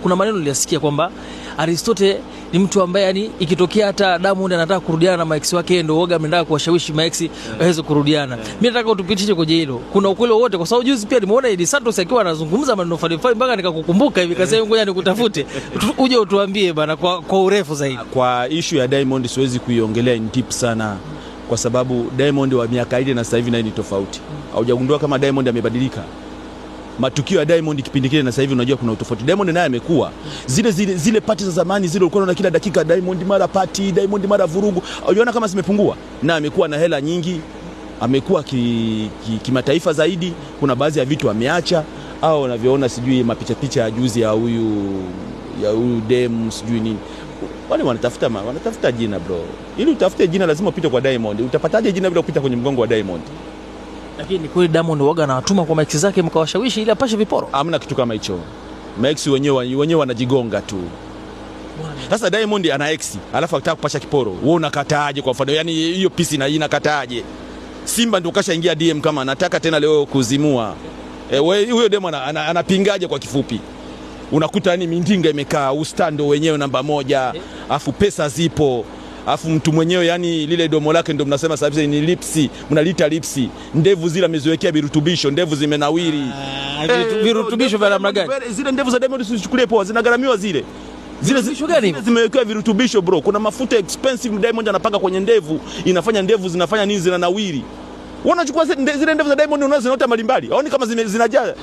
Kuna maneno nilisikia kwamba Aristotle ni mtu ambaye yani ikitokea hata Diamond anataka kurudiana na Max wake ndio woga ameenda kuwashawishi Max waweze kurudiana. Mimi nataka utupitishe kwenye hilo. Kuna ukweli wote kwa sababu juzi pia nimeona Edi Santos akiwa anazungumza maneno fani mpaka nikakukumbuka hivi kasema ngoja nikutafute. Uje utuambie bana kwa urefu zaidi. Kwa issue ya Diamond siwezi kuiongelea in deep sana kwa sababu Diamond wa miaka ile na sasa hivi na ni tofauti. Haujagundua kama Diamond amebadilika? Matukio ya Diamond kipindi kile na sasa hivi unajua kuna utofauti. Diamond naye amekuwa. Zile party za zamani zile ulikuwa unaona kila dakika Diamond mara party, Diamond mara vurugu. Unaona kama zimepungua. Na amekuwa na hela nyingi. Amekuwa kimataifa zaidi. Kuna baadhi ya vitu ameacha au unavyoona sijui mapicha ya juzi ya huyu dem sijui nini. Wale wanatafuta jina bro. Ili utafute jina lazima upite kwa Diamond. Utapataje jina bila kupita kwenye mgongo wa Diamond? Lakini kweli Diamond waga anawatuma kwa Max zake mkawashawishi ili apashe viporo. Hamna kitu kama hicho. Max wenyewe wanajigonga tu. Sasa Diamond ana ex, alafu anataka kupasha kiporo. Wewe unakataaje kwa mfano? Yaani hiyo pisi na inakataaje? Simba ndio kashaingia DM kama anataka tena leo kuzimua. Huyo demo anapingaje kwa kifupi? Unakuta yani mindinga imekaa, ustando wenyewe namba 1, afu pesa zipo. Afu mtu mwenyewe yani lile domo lake ndio mnasema sasa ni lipsi, mnalita lipsi. Ndevu zile ameziwekea virutubisho, ndevu zimenawiri. Virutubisho vya namna gani? Zile ndevu za Diamond usichukulie poa, zinagharamiwa zile. Zile zimewekea virutubisho bro. Kuna mafuta expensive Diamond anapaka kwenye ndevu, inafanya ndevu zinafanya nini zinanawiri. Unachukua zile ndevu za Diamond unazo zinaota mbalimbali. Haoni kama zinajaa